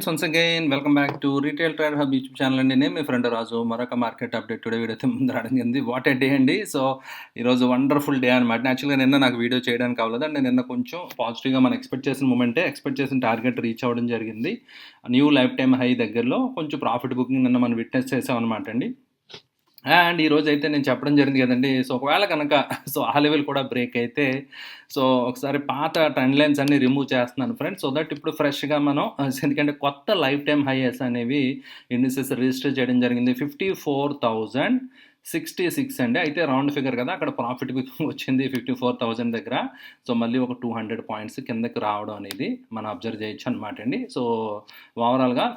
Once again welcome back to retail trader hub YouTube channel అండి. నేను మీ friend రాజు. మరొక market update today video అయితే ముందు రావడం జరిగింది. వాట్ ఏ డే అండి. సో ఈరోజు వండర్ఫుల్ డే అనమాట. యాక్చువల్గా నిన్న నాకు వీడియో చేయడానికి అవ్వలేదు. నేను నిన్న కొంచెం పాజిటివ్గా మనం ఎక్స్పెక్ట్ చేసిన టార్గెట్ రీచ్ అవ్వడం జరిగింది. న్యూ లైఫ్ టైమ్ హై దగ్గరలో కొంచెం ప్రాఫిట్ బుకింగ్ నిన్న మనం విట్నెస్ చేసాం అనమాట అండి. అండ్ ఈరోజు అయితే నేను చెప్పడం జరిగింది కదండి. సో ఒకవేళ కనుక ఆ లెవెల్ కూడా బ్రేక్ అయితే సో ఒకసారి పాత ట్రెండ్ లైన్స్ అన్ని రిమూవ్ చేస్తున్నాను ఫ్రెండ్స్. సో దట్ ఇప్పుడు ఫ్రెష్గా మనం ఎందుకంటే కొత్త లైఫ్ టైమ్ హైయెస్ అనేవి ఇండిసెస్ రిజిస్టర్ చేయడం జరిగింది. 54,066 అండి. అయితే రౌండ్ ఫిగర్ కదా, అక్కడ ప్రాఫిట్ బుకింగ్ వచ్చింది 54,000 దగ్గర. సో మళ్ళీ ఒక 200 పాయింట్స్ కిందకి రావడం అనేది మనం అబ్జర్వ్ చేయొచ్చు అనమాట అండి. సో ఓవరాల్గా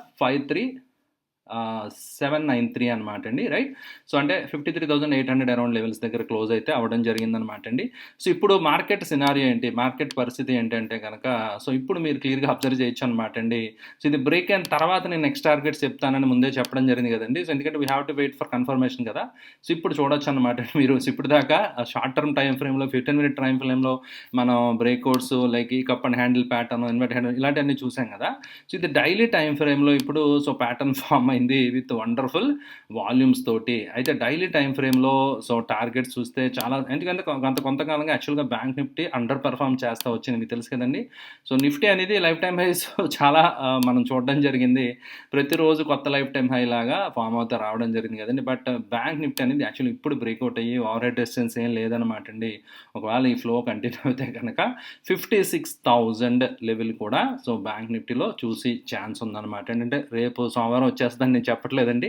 793 అనమాట అండి. రైట్. సో అంటే 53,800 అరౌండ్ లెవెల్స్ దగ్గర క్లోజ్ అయితే అవ్వడం జరిగిందనమాట అండి. సో ఇప్పుడు మార్కెట్ సినారియో ఏంటి, మార్కెట్ పరిస్థితి ఏంటంటే కనుక సో ఇప్పుడు మీరు క్లియర్గా అబ్జర్వ్ చేయొచ్చు అనమాట అండి. సో ఇది బ్రేక్ అయిన తర్వాత నేను నెక్స్ట్ టార్గెట్స్ చెప్తానని ముందే చెప్పడం జరిగింది కదండి. సో ఎందుకంటే we have to wait for confirmation కదా. సో ఇప్పుడు చూడొచ్చు అనమాట మీరు. ఇప్పుడు దాకా షార్ట్ టర్మ్ టైం ఫ్రేమ్లో 15-minute టైం ఫ్రేమ్లో మనం బ్రేక్అవుట్స్ లైక్ ఈ cup and handle pattern, invert handle ఇలాంటివన్నీ చూసాం కదా. సో ఇది డైలీ టైం ఫ్రేమ్లో ఇప్పుడు సో ప్యాటర్న్ ఫామ్ అయింది విత్ వండర్ఫుల్ వాల్యూమ్స్ తోటి. అయితే డైలీ టైం ఫ్రేమ్లో సో టార్గెట్స్ చూస్తే చాలా, ఎందుకంటే కొంతకాలంగా యాక్చువల్గా బ్యాంక్ నిఫ్టీ అండర్ పర్ఫామ్ చేస్తూ వచ్చింది, మీకు తెలుసు కదండి. సో నిఫ్టీ అనేది లైఫ్ టైం హైస్ చాలా మనం చూడడం జరిగింది. ప్రతిరోజు కొత్త లైఫ్ టైం హై లాగా ఫామ్ అవుతా రావడం జరిగింది కదండి. బట్ బ్యాంక్ నిఫ్టీ అనేది యాక్చువల్లీ ఇప్పుడు బ్రేక్అవుట్ అయ్యి ఓవర్ హెడ్ రెసిస్టెన్స్ ఏం లేదనమాట అండి. ఒకవేళ ఈ ఫ్లో కంటిన్యూ అయితే కనుక 56,000 లెవెల్ కూడా సో బ్యాంక్ నిఫ్టీలో చూసి ఛాన్స్ ఉందన్నమాట. ఏంటంటే రేపు సోమవారం వచ్చేస్తుందని నేను చెప్పట్లేదండి.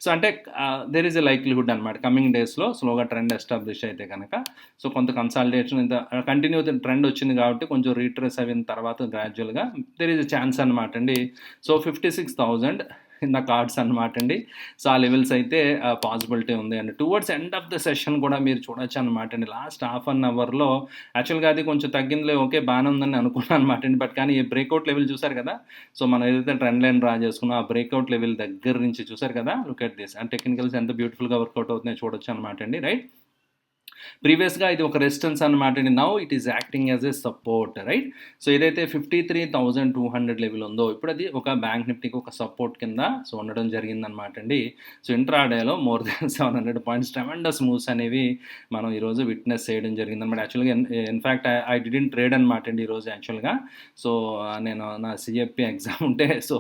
సో అంటే దెర్ ఈజ్ ఎ లైక్లీహుడ్ అనమాట కమింగ్ డేస్లో స్లోగా ట్రెండ్ ఎస్టాబ్లిష్ అయితే కనుక సో కొంత కన్సాలిడేషన్ ఇంత కంటిన్యూ ట్రెండ్ వచ్చింది కాబట్టి కొంచెం రీట్రేస్ అయిన తర్వాత గ్రాడ్యువల్గా దెర్ ఈజ్ ఎ ఛాన్స్ అనమాట అండి. సో 56,000 ఇన్ ద కార్డ్స్ అనమాట అండి. సో ఆ లెవెల్స్ అయితే పాసిబిలిటీ ఉంది అండి. Towards end of the session కూడా మీరు చూడొచ్చు అనమాట అండి. లాస్ట్ హాఫ్ అన్ అవర్లో యాక్చువల్గా అది కొంచెం తగ్గిందిలే, ఓకే బాగానే ఉందని అనుకున్నాను అనమాట అండి. బట్ కానీ ఈ బ్రేక్అవుట్ లెవెల్ చూసారు కదా. సో మనం ఏదైతే ట్రెండ్ లైన్ డ్రా చేసుకున్నా ఆ బ్రేక్అవుట్ లెవెల్ దగ్గర నుంచి చూసారు కదా. Look at this. And technicals ఎంత బ్యూటిఫుల్గా వర్కౌట్ అవుతున్నాయో చూడొచ్చు అనమాట అండి. రైట్. ప్రీవియస్గా ఇది ఒక రెసిస్టెన్స్ అనమాట అండి. Now it is acting as a support. Right. So ఏదైతే 53,200 లెవెల్ ఉందో ఇప్పుడు అది ఒక బ్యాంక్ నిఫ్టీకి ఒక సపోర్ట్ కింద సో ఉండడం జరిగిందనమాట అండి. సో ఇంట్రాడేలో more than 700 points tremendous moves అనేవి మనం ఈరోజు విట్నెస్ చేయడం జరిగిందనమాట. యాక్చువల్గా ఇన్ఫ్యాక్ట్ ఐ డిడెంట్ ట్రేడ్ అనమాట అండి ఈరోజు యాక్చువల్గా. సో నేను నా సిఎఫ్పి ఎగ్జామ్ ఉంటే so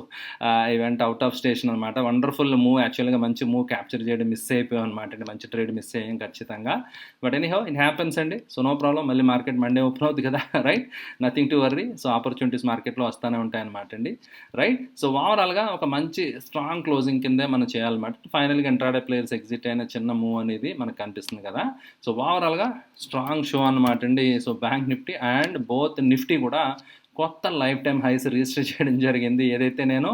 I went out of station అనమాట. వండర్ఫుల్ మూవ్, యాక్చువల్గా మంచి మూవ్ క్యాప్చర్ చేయడం మిస్ అయిపోయాం అనమాట అండి. మంచి ట్రేడ్ మిస్ అయ్యాం ఖచ్చితంగా. బట్ ఎనీహౌ ఇట్ హ్యాపెన్స్ అండి. So no problem. మళ్ళీ మార్కెట్ మండే ఓపెన్ అవుతుంది కదా. Right. Nothing to worry. So opportunities మార్కెట్లో వస్తూనే ఉంటాయన్నమాట అండి. రైట్. సో ఓవరాల్గా ఒక మంచి స్ట్రాంగ్ క్లోజింగ్ కిందే మనం చేయాలన్నమాట. ఫైనల్గా ఇంట్రాడే ప్లేయర్స్ ఎగ్జిట్ అయిన చిన్న మూవ్ అనేది మనకు కనిపిస్తుంది కదా. సో ఓవరాల్గా స్ట్రాంగ్ షో అనమాట అండి. So bank Nifty and both Nifty కూడా కొత్త లైఫ్ టైం హైస్ రిజిస్టర్ చేయడం జరిగింది. ఏదైతే నేను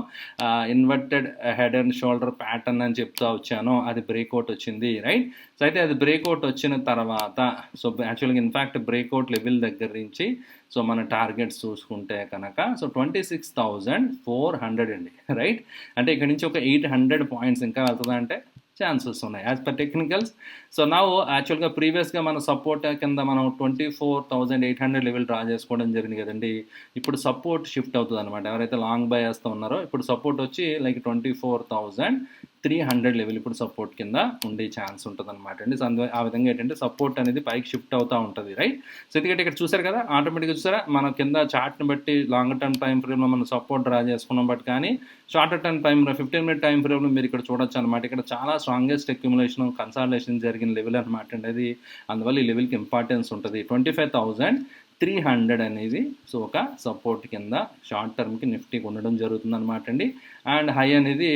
inverted head and shoulder pattern అని చెప్తూ వచ్చానో అది బ్రేక్అవుట్ వచ్చింది. రైట్. సో అయితే అది బ్రేక్అవుట్ వచ్చిన తర్వాత సో యాక్చువల్గా ఇన్ఫ్యాక్ట్ బ్రేక్అవుట్ లెవెల్ దగ్గర నుంచి సో మన టార్గెట్స్ చూసుకుంటే కనుక సో 26,400 అండి. రైట్. అంటే ఇక్కడ నుంచి ఒక 800 పాయింట్స్ ఇంకా వెళ్తుందంటే ఛాన్సెస్ ఉన్నాయి యాజ్ పర్ టెక్నికల్స్. సో నా యాక్చువల్గా ప్రీవియస్గా మన సపోర్ట్ కింద మనం 24,800 లెవెల్ డ్రా చేసుకోవడం జరిగింది కదండి. ఇప్పుడు సపోర్ట్ షిఫ్ట్ అవుతుంది అనమాట. ఎవరైతే లాంగ్ బై వేస్తూ ఉన్నారో ఇప్పుడు సపోర్ట్ వచ్చి లైక్ 24,300 లెవెల్ ఇప్పుడు సపోర్ట్ కింద ఉండే ఛాన్స్ ఉంటుంది అనమాట అండి. సో ఆ విధంగా ఏంటంటే సపోర్ట్ అనేది పైకి షిఫ్ట్ అవుతూ ఉంటుంది. రైట్. సో ఎందుకంటే ఇక్కడ చూసారు కదా ఆటోమేటిక్గా చూసారా మన కింద చార్ట్ని బట్టి లాంగ్ టర్మ్ టైం ఫ్రేమ్లో మనం సపోర్ట్ డ్రా చేసుకున్నాం. బట్ కానీ shorter term time 15-minute time ఫ్రేమ్లో మీరు ఇక్కడ చూడొచ్చు అనమాట. ఇక్కడ చాలా స్ట్రాంగెస్ట్ అక్యుములేషన్ కన్సాలిడేషన్ జరిగిన లెవెల్ అనమాట అండి అది. అందువల్ల ఈ లెవెల్కి ఇంపార్టెన్స్ ఉంటుంది. 25,300 అనేది సో ఒక సపోర్ట్ కింద షార్ట్ టర్మ్కి నిఫ్టీకి ఉండడం జరుగుతుంది అనమాట అండి. అండ్ హై అనేది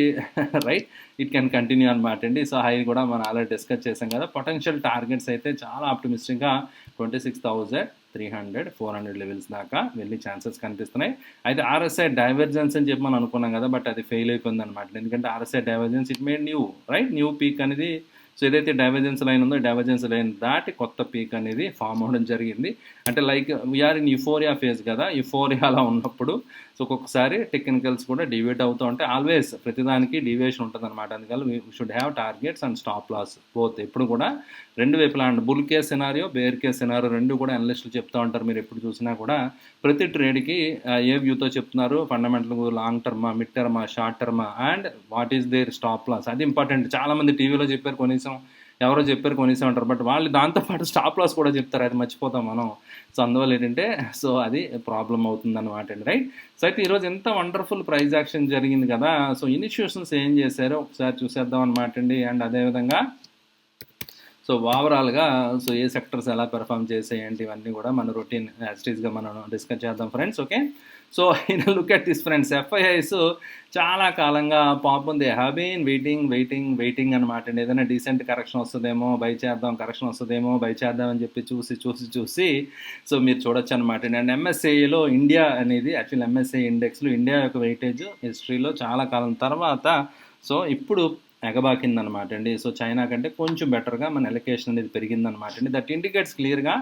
రైట్ ఇట్ కెన్ కంటిన్యూ అనమాట అండి. సో హై కూడా మనం ఆల్రెడీ డిస్కస్ చేసాం కదా. పొటెన్షియల్ టార్గెట్స్ అయితే చాలా ఆప్టిమిస్టిక్గా 26,300, 400 లెవెల్స్ దాకా వెళ్ళే ఛాన్సెస్ కనిపిస్తున్నాయి. అయితే ఆర్ఎస్ఐ డైవర్జెన్స్ అని చెప్పి మనం అనుకున్నాం కదా, బట్ అది ఫెయిల్ అయిపోయింది అనమాట. ఎందుకంటే RSI divergence it made new right new peak అనేది సో ఏదైతే డైవర్జెన్స్ లైన్ ఉందో డైవర్జెన్స్ లైన్ దాటి కొత్త పీక్ అనేది ఫామ్ అవ్వడం జరిగింది. అంటే like we are in euphoria phase కదా, యుఫోరియాలో ఉన్నప్పుడు సో ఒక్కొక్కసారి టెక్నికల్స్ కూడా డివేట్ అవుతూ ఉంటాయి. ఆల్వేస్ ప్రతిదానికి డీవియేషన్ ఉంటుంది అనమాట. అందుకని we should have targets and stop loss both. ఎప్పుడు కూడా రెండు వైపులా and bull case scenario, bear case scenario రెండు కూడా అనలిస్టులు చెప్తూ ఉంటారు. మీరు ఎప్పుడు చూసినా కూడా ప్రతి ట్రేడ్కి ఏ వ్యూతో చెప్తున్నారు, ఫండమెంటల్ లాంగ్ టర్మా, మిడ్ టర్మా, షార్ట్ టర్మా and what is there stop loss. అది ఇంపార్టెంట్. చాలామంది టీవీలో చెప్పారు కనీసం, ఎవరో చెప్పారు కొనేసే ఉంటారు, బట్ వాళ్ళు దాంతోపాటు స్టాప్ లాస్ కూడా చెప్తారు, అది మర్చిపోతాం మనం. సో అందువల్ల ఏంటంటే సో అది ప్రాబ్లం అవుతుంది అనమాట అండి, రైట్. సో అయితే ఈరోజు ఎంత వండర్ఫుల్ ప్రైజ్ యాక్షన్ జరిగింది కదా. సో ఇనిషియేషన్స్ ఏం చేశారో ఒకసారి చూసేద్దాం అనమాట అండి. అండ్ అదేవిధంగా సో ఓవరాల్గా సో ఏ సెక్టర్స్ ఎలా పెర్ఫామ్ చేసేయండి ఇవన్నీ కూడా మన రొటీన్ యాక్టివిటీస్గా మనం డిస్కస్ చేద్దాం friends. Okay, so in look at this friends, FIIs చాలా కాలంగా పాపం దే హ్యావ్ బీన్ వెయిటింగ్ అనమాట అండి. ఏదైనా డీసెంట్ కరెక్షన్ వస్తుందేమో బై చేద్దాం, కరెక్షన్ వస్తుందేమో బై చేద్దాం అని చెప్పి చూసి సో మీరు చూడొచ్చు అనమాట అండి. అండ్ ఎంఎస్ఐలో ఇండియా అనేది యాక్చువల్ ఎంఎస్ఐ ఇండెక్స్లో ఇండియా యొక్క వెయిటేజ్ హిస్టరీలో చాలా కాలం తర్వాత సో ఇప్పుడు ఎగబాకిందనమాట అండి. సో చైనా కంటే కొంచెం బెటర్గా మన ఎలకేషన్ అనేది పెరిగిందనమాట అండి. దట్ ఇండికేట్స్ క్లియర్గా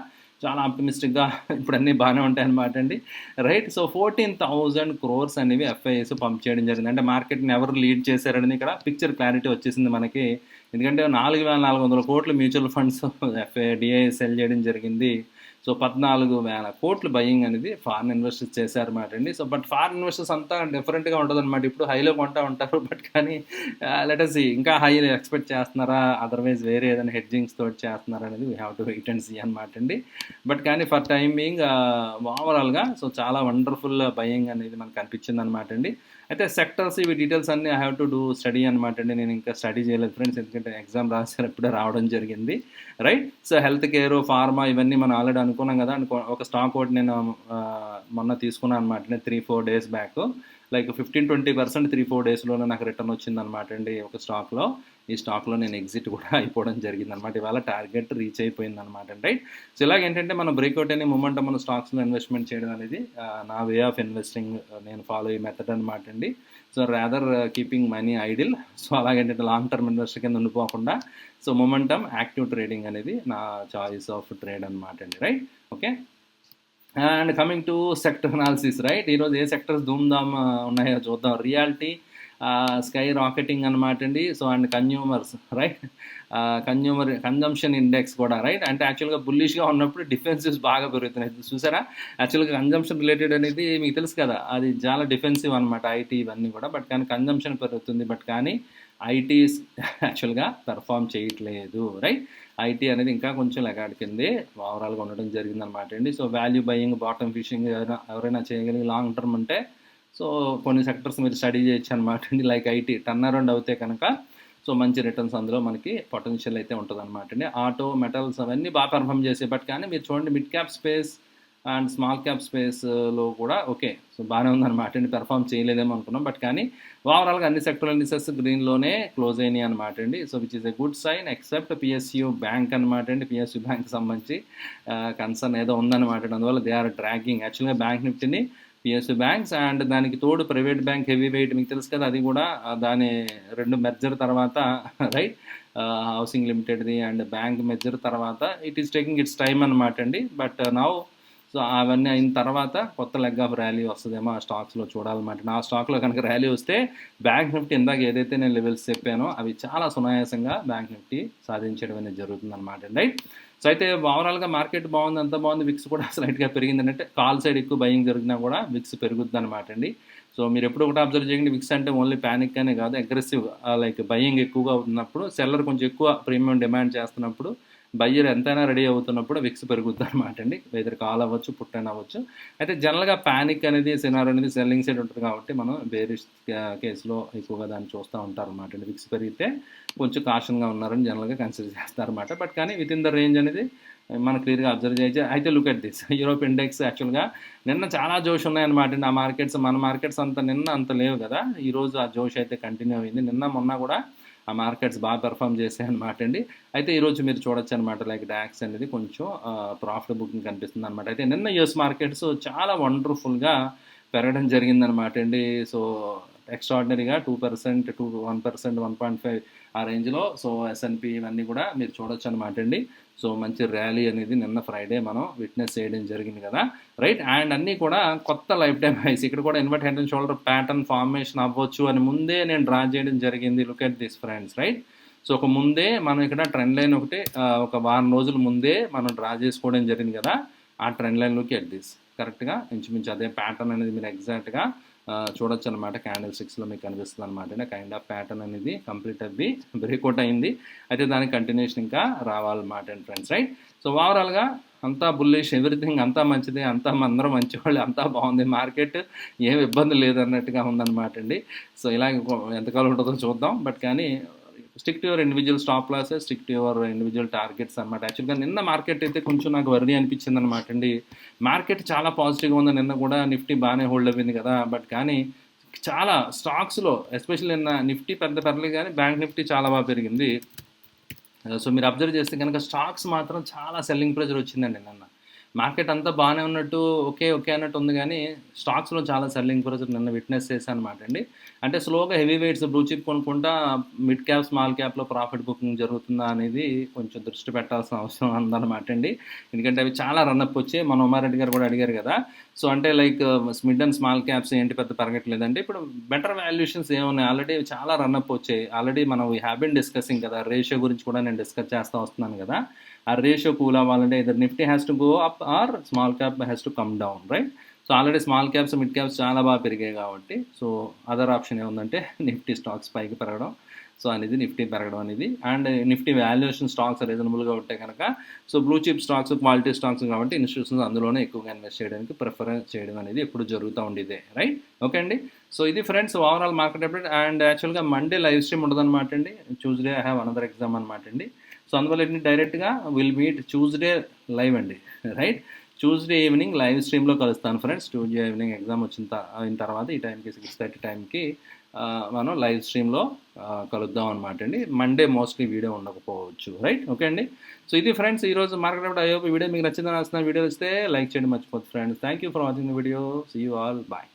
చాలా ఆప్టిమిస్టిక్గా ఇప్పుడు అన్నీ బాగానే ఉంటాయి అనమాట అండి, రైట్. సో 14,000 crores అనేవి ఎఫ్ఐఎస్ పంప్ చేయడం జరిగింది. అంటే మార్కెట్ని ఎవరు లీడ్ చేశారని ఇక్కడ పిక్చర్ క్లారిటీ వచ్చేసింది మనకి. ఎందుకంటే 4,400 కోట్లు మ్యూచువల్ ఫండ్స్ డిఐ సెల్ చేయడం జరిగింది. సో 14,000 కోట్లు బయింగ్ అనేది ఫారిన్ ఇన్వెస్టర్స్ చేశారన్నమాట అండి. సో బట్ ఫారిన్ ఇన్వెస్టర్స్ అంతా డిఫరెంట్గా ఉంటుంది అనమాట. ఇప్పుడు హైలో కొంటా ఉంటారు, బట్ కానీ లెటస్ ఇంకా హై ఎక్స్పెక్ట్ చేస్తున్నారా, అదర్వైజ్ వేరే ఏదైనా హెడ్జింగ్స్ తోటి చేస్తున్నారా అనేది we have to wait and see అనమాట అండి. బట్ కానీ ఫర్ టైం బీయింగ్ ఓవరాల్గా సో చాలా వండర్ఫుల్ బయింగ్ అనేది మనకు కనిపించింది అనమాట అండి. అయితే సెక్టర్స్ ఇవి డీటెయిల్స్ అన్నీ I have to do study అనమాట అండి. నేను ఇంకా స్టడీ చేయలేదు ఫ్రెండ్స్, ఎందుకంటే ఎగ్జామ్ రాసారు ఇప్పుడే రావడం జరిగింది, right. So health care, pharma ఇవన్నీ మనం ఆల్రెడీ అనుకున్నాం కదా. ఒక స్టాక్ ఒకటి నేను మొన్న తీసుకున్నాను అనమాట 3-4 days బ్యాక్. లైక్ 15-20% 3-4 daysలోనే నాకు రిటర్న్ వచ్చిందనమాట అండి ఒక స్టాక్లో. ఈ స్టాక్లో నేను ఎగ్జిట్ కూడా అయిపోవడం జరిగిందనమాట. ఇవాళ టార్గెట్ రీచ్ అయిపోయింది అనమాట అండి, రైట్. సో ఇలాగేంటంటే మనం బ్రేక్అవుట్ అనే మూమెంట్ మన స్టాక్స్లో ఇన్వెస్ట్మెంట్ చేయడం అనేది నా వే ఆఫ్ ఇన్వెస్టింగ్, నేను ఫాలో అయ్యే మెథడ్ అనమాట అండి. So rather keeping money idle. So అలాగేంటంటే లాంగ్ టర్మ్ ఇన్వెస్టర్ కింద ఉండిపోకుండా సో మొమెంటమ్ యాక్టివ్ ట్రేడింగ్ అనేది నా చాయిస్ ఆఫ్ ట్రేడ్ అనమాట అండి, right. Okay, and coming to sector analysis, right. ఈరోజు ఏ సెక్టర్స్ ధూమ్ధామ్ ఉన్నాయో చూద్దాం. రియాలిటీ, స్కై రాకెటింగ్ అనమాట అండి. So and consumers, right. Consumption index కూడా, రైట్. అంటే యాక్చువల్గా బుల్లిష్గా ఉన్నప్పుడు డిఫెన్సివ్స్ బాగా పెరుగుతున్నాయి, చూసారా. యాక్చువల్గా కన్జంప్షన్ రిలేటెడ్ అనేది మీకు తెలుసు కదా, అది చాలా డిఫెన్సివ్ అనమాట ఐటీ ఇవన్నీ కూడా. బట్ కానీ కన్జంప్షన్ పెరుగుతుంది, బట్ కానీ ఐటీ యాక్చువల్గా పెర్ఫామ్ చేయట్లేదు, రైట్. ఐటీ అనేది ఇంకా కొంచెం లెగాడికింది ఓవరాల్గా ఉండడం జరిగిందనమాట అండి. So value buying, bottom fishing ఎవరైనా చేయగలిగి లాంగ్ టర్మ్ అంటే సో కొన్ని సెక్టర్స్ మీరు స్టడీ చేయొచ్చు అనమాట అండి. లైక్ ఐటీ టర్న్ అరౌండ్ అవుతే కనుక సో మంచి రిటర్న్స్ అందులో మనకి పొటెన్షియల్ అయితే ఉంటుంది అనమాట అండి. ఆటో, మెటల్స్ అవన్నీ బాగా పెర్ఫామ్ చేసే. బట్ కానీ మీరు చూడండి mid cap space and small cap స్పేస్లో కూడా ఓకే సో బాగానే ఉందన్నమాట అండి. పెర్ఫామ్ చేయలేదేమో అనుకున్నాం, బట్ కానీ ఓవరాల్గా అన్ని సెక్టర్ ఇండిసెస్ గ్రీన్లోనే క్లోజ్ అయినాయి అనమాట అండి. So which is a good sign except PSU bank అనమాట అండి. పిఎస్యూ బ్యాంక్ సంబంధించి కన్సర్న్ ఏదో ఉందన్నమాట అండి. అందువల్ల దే ఆర్ ట్రాకింగ్ యాక్చువల్గా బ్యాంక్ నిఫ్టీని పిఎస్యూ బ్యాంక్స్ అండ్ దానికి తోడు ప్రైవేట్ బ్యాంక్ హెవీ వెయిట్ మీకు తెలుసు కదా, అది కూడా దాని రెండు మెర్జర్ తర్వాత, రైట్. హౌసింగ్ లిమిటెడ్ది అండ్ బ్యాంక్ మెర్జర్ తర్వాత it is taking its time అనమాట అండి. బట్ నౌ సో అవన్నీ అయిన తర్వాత కొత్త లెగ్ ఆఫ్ ర్యాలీ వస్తుందేమో ఆ స్టాక్స్లో చూడాలన్నమాట. నా స్టాక్లో కనుక ర్యాలీ వస్తే బ్యాంక్ నిఫ్టీ ఇందాక ఏదైతే నేను లెవెల్స్ చెప్పానో అవి చాలా సునాయాసంగా బ్యాంక్ నిఫ్టీ సాధించడం అనేది జరుగుతుంది అనమాట, రైట్. సో అయితే ఓవరాల్గా మార్కెట్ బాగుంది, అంత బాగుంది. విక్స్ కూడా స్లైట్గా పెరిగింది, అంటే కాల్ సైడ్ ఎక్కువ బయింగ్ జరిగినా కూడా విక్స్ పెరుగుద్ది అనమాట అండి. సో మీరు ఎప్పుడు ఒకటి అబ్జర్వ్ చేయండి, విక్స్ అంటే ఓన్లీ ప్యానిక్ అనే కాదు, అగ్రెసివ్ లైక్ బయింగ్ ఎక్కువగా అవుతున్నప్పుడు, సెల్లర్ కొంచెం ఎక్కువ ప్రీమియం డిమాండ్ చేస్తున్నప్పుడు, బయ్యర్ ఎంతైనా రెడీ అవుతున్నప్పుడు విక్స్ పెరుగుద్ది అనమాట అండి. వెదర్ కాల్ అవ్వచ్చు, పుట్ అయినా అవ్వచ్చు. అయితే జనరల్గా ప్యానిక్ అనేది సినార్ అనేది సెల్లింగ్ సైడ్ ఉంటుంది కాబట్టి మనం బేరిష్ కేసులో ఎక్కువగా దాన్ని చూస్తూ ఉంటారు అనమాట అండి. విక్స్ పెరిగితే కొంచెం కాషన్గా ఉన్నారని జనరల్గా కన్సిడర్ చేస్తారన్నమాట. బట్ కానీ విత్ ఇన్ ద రేంజ్ అనేది మనం క్లియర్గా అబ్జర్వ్ చేయొచ్చు. అయితే look at this Europe index యాక్చువల్గా నిన్న చాలా జోష్ ఉన్నాయన్నమాట అండి. ఆ మార్కెట్స్ మన మార్కెట్స్ నిన్న అంత లేవు కదా, ఈరోజు ఆ జోష్ అయితే కంటిన్యూ అయింది. నిన్న మొన్న కూడా ఆ మార్కెట్స్ బాగా పెర్ఫామ్ చేసాయి అనమాట అండి. అయితే ఈరోజు మీరు చూడొచ్చు అనమాట, లైక్ డాక్స్ అనేది కొంచెం ప్రాఫిట్ బుకింగ్ కనిపిస్తుంది అనమాట. అయితే నిన్న యూఎస్ మార్కెట్స్ చాలా వండర్ఫుల్గా పెరగడం జరిగిందనమాట అండి. సో ఎక్స్ట్రాడినరీగా 2%, 1%, 1.5 ఆ రేంజ్లో. సో ఎస్ఎన్పి ఇవన్నీ కూడా మీరు చూడొచ్చు అనమాట అండి. సో మంచి ర్యాలీ అనేది నిన్న ఫ్రైడే మనం విట్నెస్ చేయడం జరిగింది కదా, రైట్. అండ్ అన్నీ కూడా కొత్త లైఫ్ టైం హైస్. ఇక్కడ కూడా invert head and shoulder pattern formation అవ్వచ్చు అని ముందే నేను డ్రా చేయడం జరిగింది. Look at this friends, right. So ఒక ముందే మనం ఇక్కడ ట్రెండ్ లైన్ ఒకటి ఒక వారం రోజుల ముందే మనం డ్రా చేసుకోవడం జరిగింది కదా. ఆ ట్రెండ్ లైన్లోకి ఎట్ దిస్ కరెక్ట్గా ఇంచుమించు అదే ప్యాటర్న్ అనేది మీరు ఎగ్జాక్ట్గా చూడొచ్చు అనమాట. క్యాండిల్ 6లో మీకు కనిపిస్తుంది అనమాట. కైండ్ ఆఫ్ ప్యాటర్న్ అనేది కంప్లీట్ అవ్వి బ్రేక్అవుట్ అయింది. అయితే దానికి కంటిన్యూషన్ ఇంకా రావాలన్నమాట అండి ఫ్రెండ్స్, రైట్. సో ఓవరాల్గా అంతా బుల్లిష్, ఎవ్రీథింగ్ అంతా మంచిదే, అంతా అందరం మంచివాళ్ళు, అంతా బాగుంది, మార్కెట్ ఏం ఇబ్బంది లేదన్నట్టుగా ఉందన్నమాట అండి. సో ఇలా ఎంతకాలం ఉంటుందో చూద్దాం. బట్ కానీ stick to your individual stop losses, stick to your individual targets అనమాట. యాక్చువల్గా నిన్న మార్కెట్ అయితే కొంచెం నాకు వర్రీ అనిపించింది అనమాట అండి. మార్కెట్ చాలా పాజిటివ్గా ఉంది నిన్న కూడా, నిఫ్టీ బాగానే హోల్డ్ అయింది కదా. బట్ కానీ చాలా స్టాక్స్లో ఎస్పెషల్లీ నిన్న నిఫ్టీ పెద్ద పెరగలేదు కానీ బ్యాంక్ నిఫ్టీ చాలా బాగా పెరిగింది. సో మీరు అబ్జర్వ్ చేస్తే కనుక స్టాక్స్ మాత్రం చాలా సెల్లింగ్ ప్రెజర్ వచ్చిందండి నిన్న. మార్కెట్ అంతా బాగానే ఉన్నట్టు ఓకే అన్నట్టు ఉంది కానీ స్టాక్స్లో చాలా సెల్లింగ్ ప్రెజర్ నిన్న విట్నెస్ చేశాను అనమాట అండి. అంటే స్లోగా హెవీ వెయిట్స్ బ్లూ చిప్ కొనుక్కుంటా మిడ్ క్యాప్ స్మాల్ క్యాప్లో ప్రాఫిట్ బుకింగ్ జరుగుతుందా అనేది కొంచెం దృష్టి పెట్టాల్సిన అవసరం ఉందన్నమాట అండి. ఎందుకంటే అవి చాలా రన్అప్ వచ్చాయి. మన ఉమారెడ్డి గారు కూడా అడిగారు కదా. సో అంటే like mid and small caps ఏంటి పెద్ద పెరగట్లేదంటే ఇప్పుడు బెటర్ వాల్యుయేషన్స్ ఏమున్నాయి, ఆల్రెడీ చాలా రన్అప్ వచ్చాయి. ఆల్రెడీ మనం వీ హ్యావ్ బిన్ డిస్కసింగ్ కదా, రేషియో గురించి కూడా నేను డిస్కస్ చేస్తూ వస్తున్నాను కదా. ఆ రేషియో కూల్ అవ్వాలంటే either Nifty has to go up or small cap has to come down, right. So already small caps mid caps చాలా బాగా పెరిగాయి కాబట్టి సో అదర్ ఆప్షన్ ఏముందంటే నిఫ్టీ స్టాక్స్ పైకి పెరగడం, సో అనేది నిఫ్టీ పెరగడం అనేది. అండ్ నిఫ్టీ వాల్యుయేషన్ స్టాక్స్ రీజనబుల్గా ఉంటే కనుక so blue chip stocks quality stocks కాబట్టి ఇన్స్టిట్యూషన్స్ అందులోనే ఎక్కువగా ఇన్వెస్ట్ చేయడానికి ప్రిఫరెన్స్ చేయడం అనేది ఎప్పుడు జరుగుతూ ఉండేదే, రైట్. ఓకే అండి. సో ఇది friends overall market update. And యాక్చువల్గా మండే లైవ్ స్ట్రీమ్ ఉండదన్నమాట అండి. Tuesday I have another exam అనమాట అండి. సో అందువల్ల డైరెక్ట్గా విల్ మీట్ ట్యూస్డే లైవ్ అండి, రైట్. ట్యూస్డే ఈవినింగ్ లైవ్ స్ట్రీమ్లో కలుస్తాను ఫ్రెండ్స్. ట్యూస్డే ఈవినింగ్ ఎగ్జామ్ అయిన తర్వాత ఈ టైంకి 6:30 టైంకి మనం లైవ్ స్ట్రీమ్లో కలుద్దాం అనమాట అండి. మండే మోస్ట్లీ వీడియో ఉండకపోవచ్చు, రైట్. ఓకే అండి. సో ఇది ఫ్రెండ్స్ ఈరోజు మార్కెట్ అప్డేట్. ఐ హోప్ ఈ వీడియో మీకు నచ్చిందని వస్తున్న. వీడియో వస్తే లైక్ చేయడం మర్చిపోతుంది friends. Thank you for watching the video. See you all, bye.